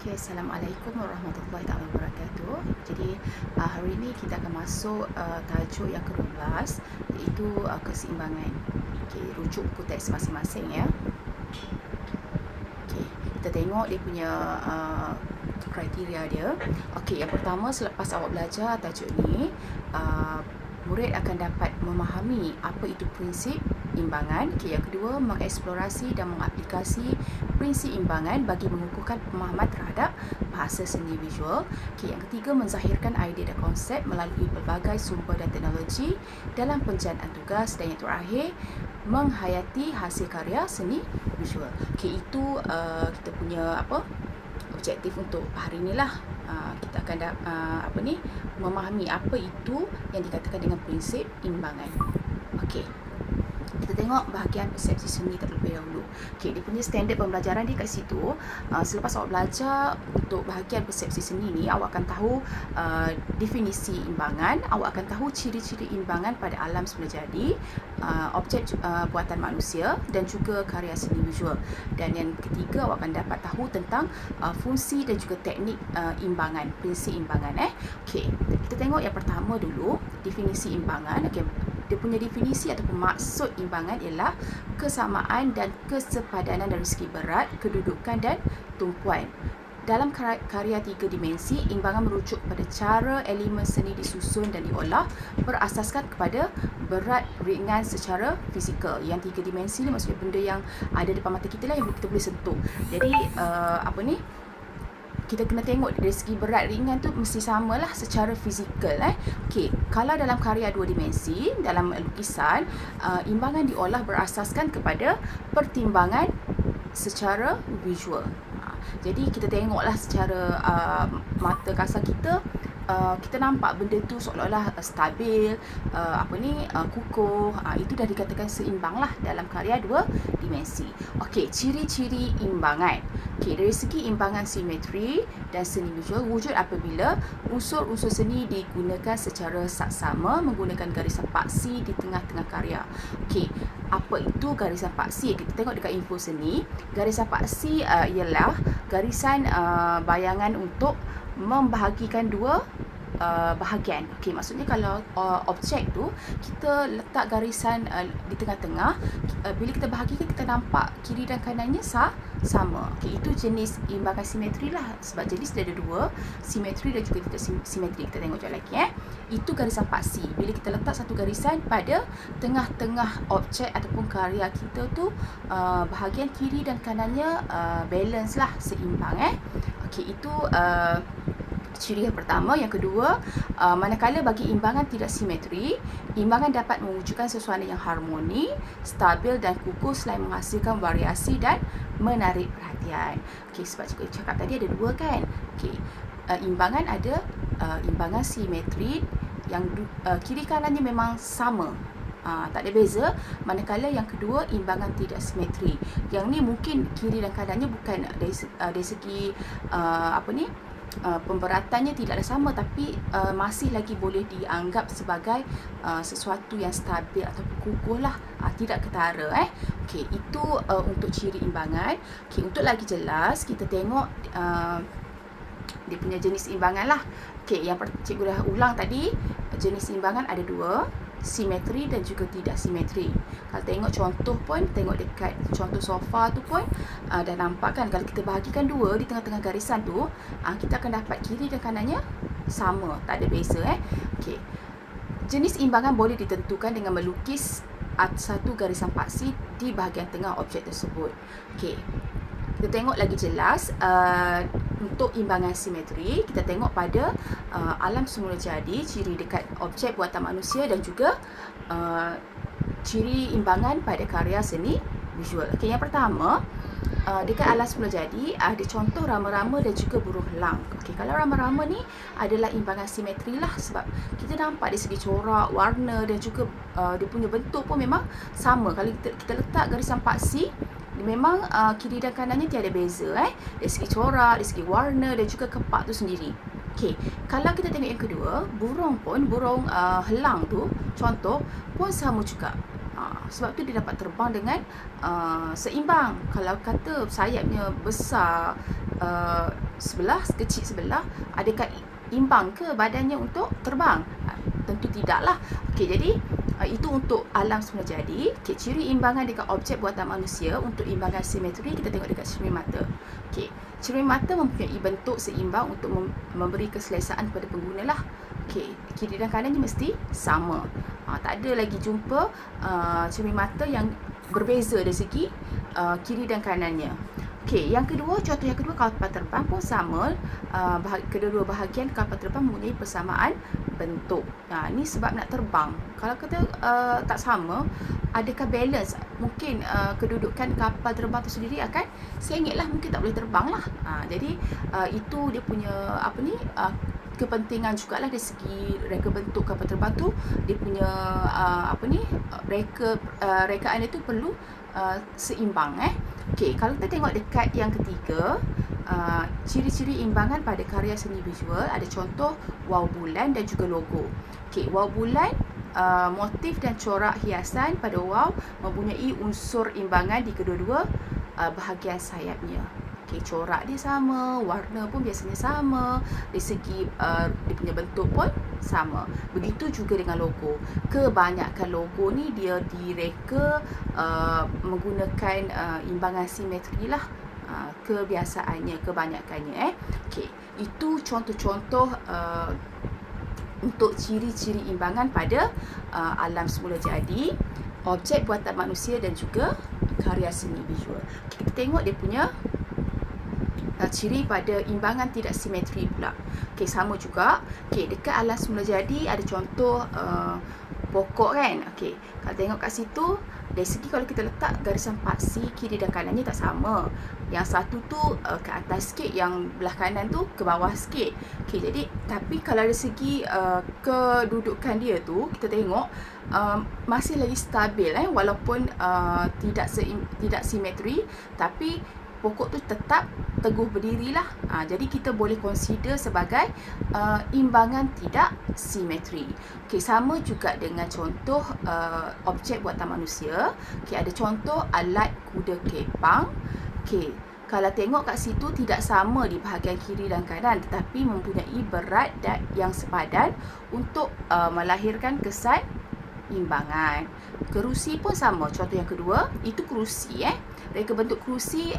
Okay, Assalamualaikum warahmatullahi wabarakatuh. Jadi hari ini kita akan masuk tajuk yang ke-12, iaitu keseimbangan. Okay, rujuk buku teks masing-masing ya. Okay, kita tengok dia punya kriteria dia. Okay, yang pertama, selepas awak belajar tajuk ni, murid akan dapat memahami apa itu prinsip imbangan. Okay, yang kedua, mengeksplorasi dan mengaplikasi prinsip imbangan bagi mengukuhkan pemahaman terhadap bahasa seni visual. Okay, yang ketiga, menzahirkan idea dan konsep melalui pelbagai sumber dan teknologi dalam penjanaan tugas. Dan yang terakhir, menghayati hasil karya seni visual. Okay, itu kita punya objektif untuk hari ni lah. Kita akan memahami apa itu yang dikatakan dengan prinsip imbangan. Okey, kita tengok bahagian persepsi seni terlebih dahulu. Okey, dia punya standard pembelajaran dia kat situ. Selepas awak belajar untuk bahagian persepsi seni ni, awak akan tahu definisi imbangan, awak akan tahu ciri-ciri imbangan pada alam semula jadi, objek buatan manusia dan juga karya seni visual. Dan yang ketiga, awak akan dapat tahu tentang fungsi dan juga teknik imbangan, prinsip imbangan. Okey, kita tengok yang pertama dulu, definisi imbangan. Okey, dia punya definisi ataupun maksud imbangan ialah kesamaan dan kesepadanan dari segi berat, kedudukan dan tumpuan. Dalam karya tiga dimensi, imbangan merujuk pada cara elemen seni disusun dan diolah berasaskan kepada berat ringan secara fizikal. Yang tiga dimensi ni maksudnya benda yang ada depan mata kita lah, yang kita boleh sentuh. Jadi kita kena tengok dari segi berat ringan tu mesti samalah secara fizikal. Okey, kalau dalam karya dua dimensi, dalam lukisan, imbangan diolah berasaskan kepada pertimbangan secara visual. Jadi kita tengoklah secara mata kasar kita, kita nampak benda tu seolah-olah stabil, kukuh. Itu dah dikatakan seimbang lah dalam karya dua dimensi. Okey, ciri-ciri imbangan. Okey, dari segi imbangan simetri dan seni visual wujud apabila unsur-unsur seni digunakan secara saksama menggunakan garisan paksi di tengah-tengah karya. Okey, apa itu garisan paksi? Kita tengok dekat info seni. Garisan paksi ialah garisan bayangan untuk membahagikan dua bahagian. Okey, maksudnya kalau objek tu kita letak garisan di tengah-tengah, bila kita bahagikan kita nampak kiri dan kanannya sama. Okey, itu jenis imbangan simetri lah. Sebab jenis dia ada dua, simetri dan juga tidak simetri. Kita tengok sekejap lagi Itu garisan paksi. Bila kita letak satu garisan pada tengah-tengah objek ataupun karya kita tu, bahagian kiri dan kanannya balance lah, seimbang. Okey, itu ciri yang pertama. Yang kedua, manakala bagi imbangan tidak simetri, imbangan dapat mewujudkan sesuatu yang harmoni, stabil dan kukuh selain menghasilkan variasi dan menarik perhatian. Okey, sebab cikgu cakap tadi ada dua kan. Okey, imbangan ada imbangan simetri yang kiri kanannya memang sama. Tak ada beza. Manakala yang kedua, imbangan tidak simetri. Yang ni mungkin kiri dan kanannya bukan dari segi pemberatannya tidaklah sama, tapi masih lagi boleh dianggap sebagai sesuatu yang stabil atau kukuh lah, tidak ketara. Okey, itu untuk ciri imbangan. Okey, untuk lagi jelas kita tengok dia punya jenis imbangan lah. Okey, yang cikgu dah ulang tadi, jenis imbangan ada dua, simetri dan juga tidak simetri. Kalau tengok contoh pun, tengok dekat contoh sofa tu pun dah nampak kan, kalau kita bahagikan dua di tengah-tengah garisan tu, kita akan dapat kiri dan kanannya sama, tak ada beza. Okey, jenis imbangan boleh ditentukan dengan melukis satu garisan paksi di bahagian tengah objek tersebut. Okey, kita tengok lagi jelas untuk imbangan simetri. Kita tengok pada alam semula jadi, ciri dekat objek buatan manusia dan juga ciri imbangan pada karya seni visual. Okey, yang pertama, dekat alam semula jadi ada contoh rama-rama dan juga burung elang. Okey, kalau rama-rama ni adalah imbangan simetri lah, sebab kita nampak dari segi corak, warna dan juga dia punya bentuk pun memang sama. Kalau kita letak garisan paksi, memang kiri dan kanannya tiada beza dari segi corak, dari segi warna dan juga kepak tu sendiri. Okey, kalau kita tengok yang kedua, burung helang tu contoh pun sama juga. Sebab tu dia dapat terbang dengan seimbang. Kalau kata sayapnya besar sebelah, kecil sebelah, adakah imbang ke badannya untuk terbang? Tentu tidaklah. Okey, jadi itu untuk alam semula jadi. Okay, ciri imbangan dekat objek buatan manusia. Untuk imbangan simetri, kita tengok dekat cermin mata. Okay, cermin mata mempunyai bentuk seimbang untuk memberi keselesaan kepada pengguna lah. Okay, kiri dan kanannya mesti sama. Tak ada lagi jumpa cermin mata yang berbeza dari segi kiri dan kanannya. Okey, yang kedua, contoh yang kedua, kapal terbang pun sama. Kedua-dua bahagian kapal terbang mempunyai persamaan bentuk. Ini sebab nak terbang. Kalau kita tak sama, adakah balance? Mungkin kedudukan kapal terbang itu sendiri akan sengitlah, mungkin tak boleh terbang lah. Jadi itu dia punya kepentingan jugalah dari segi reka bentuk kapal terbang tu. Dia punya rekaan dia tu perlu seimbang. Okey, kalau kita tengok dekat yang ketiga, ciri-ciri imbangan pada karya seni visual, ada contoh wau bulan dan juga logo. Okey, wau bulan, motif dan corak hiasan pada wau mempunyai unsur imbangan di kedua-dua bahagian sayapnya. Okey, corak dia sama, warna pun biasanya sama, dari segi dia punya bentuk pun sama. Begitu juga dengan logo. Kebanyakan logo ni dia direka menggunakan imbangan simetri lah. Kebiasaannya, kebanyakannya. Okey, itu contoh-contoh untuk ciri-ciri imbangan pada alam semula jadi, objek buatan manusia dan juga karya seni visual. Kita tengok dia punya ciri pada imbangan tidak simetri pula. Okey, sama juga. Okey, dekat alam semula jadi ada contoh pokok kan. Okey, kalau tengok kat situ, dari segi kalau kita letak garisan paksi kiri dan kanannya tak sama. Yang satu tu ke atas sikit, yang belah kanan tu ke bawah sikit. Okey, jadi tapi kalau dari segi kedudukan dia tu, kita tengok masih lagi stabil walaupun tidak simetri, tapi pokok tu tetap teguh berdirilah. Jadi kita boleh consider sebagai imbangan tidak simetri. Okey, sama juga dengan contoh objek buatan manusia. Okey, ada contoh alat kuda kepang. Okey, kalau tengok kat situ tidak sama di bahagian kiri dan kanan, tetapi mempunyai berat yang sepadan untuk melahirkan kesan imbangan. Kerusi pun sama. Contoh yang kedua, itu kerusi. Reka bentuk kerusi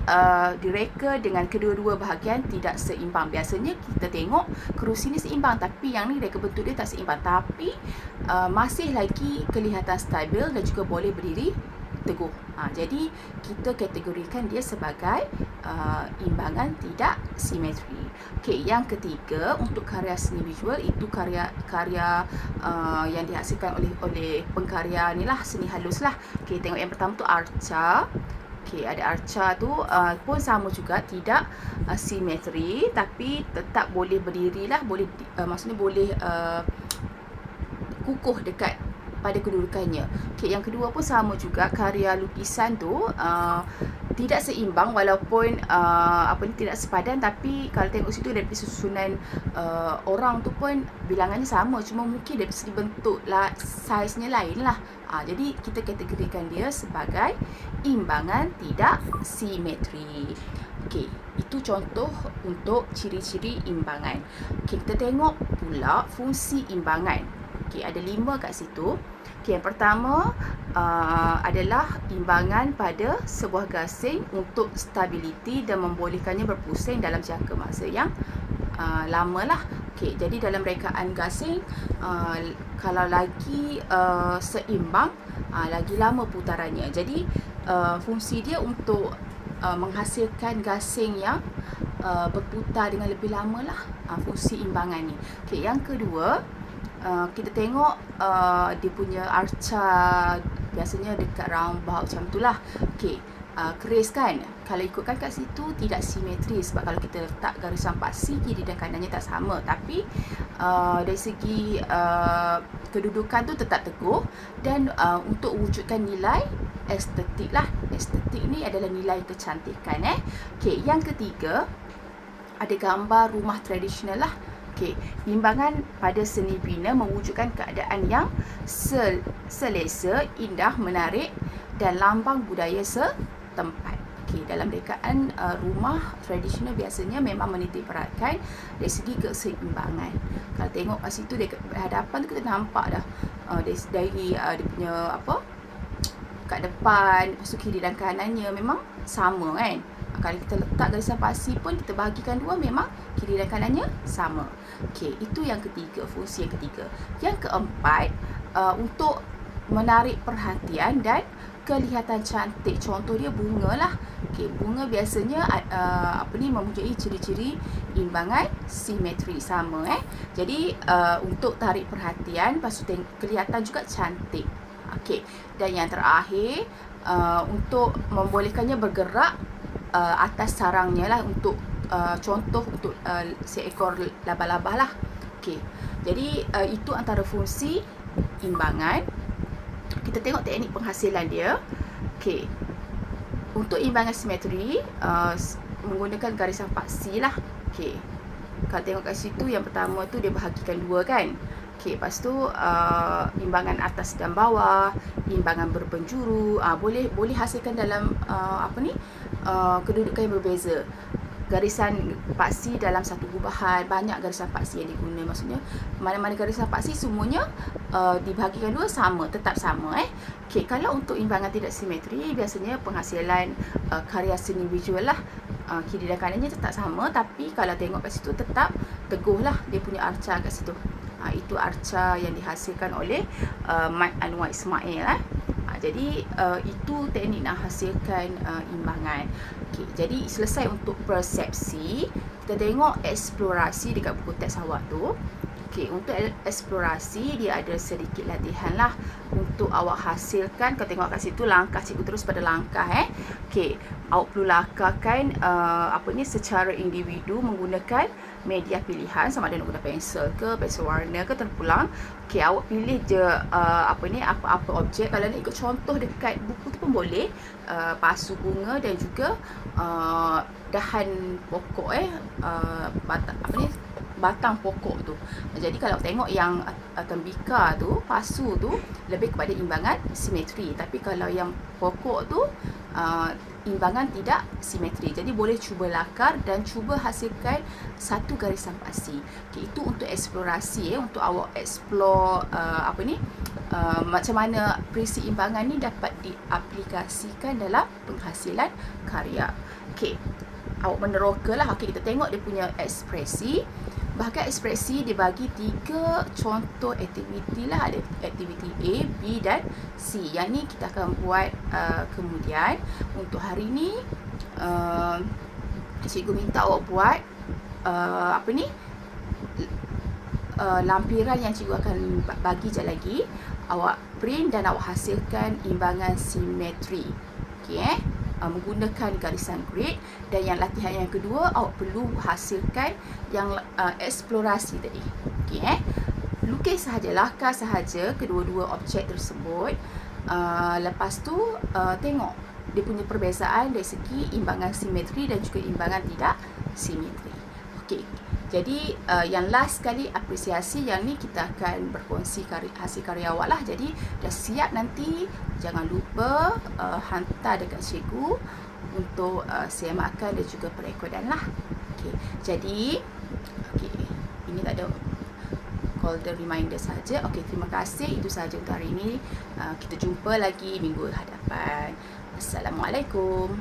direka dengan kedua-dua bahagian tidak seimbang. Biasanya kita tengok kerusi ni seimbang, tapi yang ni reka bentuk dia tak seimbang. Tapi masih lagi kelihatan stabil dan juga boleh berdiri teguh. Jadi kita kategorikan dia sebagai imbangan tidak simetri. Okey, yang ketiga untuk karya seni visual, itu karya yang dihasilkan oleh pengkarya ni lah, seni halus lah. Okey, tengok yang pertama tu arca. Okey, ada arca tu pun sama juga, tidak simetri, tapi tetap boleh berdiri lah, maksudnya boleh kukuh dekat pada kedudukannya. Okey, yang kedua pun sama juga, karya lukisan tu tidak seimbang walaupun tidak sepadan, tapi kalau tengok situ dari susunan orang tu pun bilangannya sama, cuma mungkin dari segi bentuk lah, saiznya lain lah. Jadi kita kategorikan dia sebagai imbangan tidak simetri. Okey, itu contoh untuk ciri-ciri imbangan. Okey, kita tengok pula fungsi imbangan. Okey, ada 5 kat situ. Okey, yang pertama adalah imbangan pada sebuah gasing untuk stabiliti dan membolehkannya berpusing dalam jangka masa yang lama lah. Okey, jadi dalam rekaan gasing, kalau lagi seimbang, lagi lama putarannya. Jadi fungsi dia untuk menghasilkan gasing yang berputar dengan lebih lama lah, fungsi imbangan ni. Okey, yang kedua, kita tengok dia punya arca biasanya dekat roundabout macam tu lah. Okey, keris kan, kalau ikutkan kat situ tidak simetri, sebab kalau kita letak garisan paksi kiri dan kanannya tak sama, tapi dari segi kedudukan tu tetap teguh. Dan untuk wujudkan nilai estetik lah, estetik ni adalah nilai kecantikan. Okey, yang ketiga ada gambar rumah tradisional lah. Okey, imbangan pada seni bina mewujudkan keadaan yang selesa, indah, menarik dan lambang budaya setempat. Okey, dalam rekaan rumah tradisional biasanya memang menitik beratkan dari segi keseimbangan. Kalau tengok kat situ dekat hadapan tu kita nampak dah dari dia punya kat depan, lepas tu kiri dan kanannya memang sama kan. Kalau kita letak garisan paksi pun kita bahagikan dua, memang kiri dan kanannya sama. Okey, itu yang ketiga, fungsi yang ketiga. Yang keempat, untuk menarik perhatian dan kelihatan cantik. Contoh dia bunga lah. Okey, bunga biasanya mempunyai ciri-ciri imbangan simetri sama Jadi untuk tarik perhatian, lepas tu kelihatan juga cantik. Okey, dan yang terakhir, untuk membolehkannya bergerak atas sarangnya lah, untuk contoh untuk seekor laba-laba lah. Okey, jadi itu antara fungsi imbangan. Kita tengok teknik penghasilan dia. Okey, untuk imbangan simetri menggunakan garisan paksi lah. Okey, kalau tengok kat situ, yang pertama tu dia bahagikan dua kan. Okey, lepas tu imbangan atas dan bawah, imbangan berpenjuru, boleh hasilkan dalam kedudukan yang berbeza. Garisan paksi dalam satu gubahan, banyak garisan paksi yang diguna. Maksudnya mana-mana garisan paksi semuanya dibahagikan dua sama, tetap sama Okey, kalau untuk imbangan tidak simetri, biasanya penghasilan karya seni visual lah, kiri dan kanannya tetap sama, tapi kalau tengok kat situ tetap teguh lah dia punya arca kat situ. Itu arca yang dihasilkan oleh Mat Anwar Ismail Jadi itu teknik nak hasilkan imbangan. Okey, jadi selesai untuk persepsi. Kita tengok eksplorasi dekat buku teks awak tu. Okey, untuk eksplorasi dia ada sedikit latihan lah untuk awak hasilkan. Kau tengok kat situ langkah cikgu terus pada langkah Okey, awak perlu lakarkan secara individu menggunakan media pilihan, sama ada nak guna pensel ke, pensel warna ke, terpulang. Okey, awak pilih je apa-apa objek. Kalau nak ikut contoh dekat buku tu pun boleh, pasu bunga dan juga dahan pokok batang pokok tu. Jadi kalau tengok yang tembikar tu, pasu tu lebih kepada imbangan simetri, tapi kalau yang pokok tu imbangan tidak simetri. Jadi boleh cuba lakar dan cuba hasilkan satu garisan paksi. Okay, itu untuk eksplorasi untuk awak explore macam mana prinsip imbangan ni dapat diaplikasikan dalam penghasilan karya. Okey, awak meneroka lah. Okey, kita tengok dia punya ekspresi. Bahagian ekspresi dibagi 3 contoh aktiviti lah. Ada aktiviti A, B dan C. Yang ni kita akan buat kemudian. Untuk hari ni cikgu minta awak buat lampiran yang cikgu akan bagi sekejap lagi. Awak print dan awak hasilkan imbangan simetri. Okey menggunakan garisan grid. Dan yang latihan yang kedua, awak perlu hasilkan yang eksplorasi tadi. Okey lukis sahaja, lakar sahaja kedua-dua objek tersebut. Lepas tu tengok dia punya perbezaan dari segi imbangan simetri dan juga imbangan tidak simetri. Okey, jadi yang last sekali apresiasi, yang ni kita akan berkongsi hasil karya awak lah. Jadi dah siap nanti, jangan lupa hantar dekat cikgu untuk semakan dan juga perekodan lah. Okey, jadi ini tak ada call the reminder saja. Okey, terima kasih. Itu sahaja untuk hari ini. Kita jumpa lagi minggu hadapan. Assalamualaikum.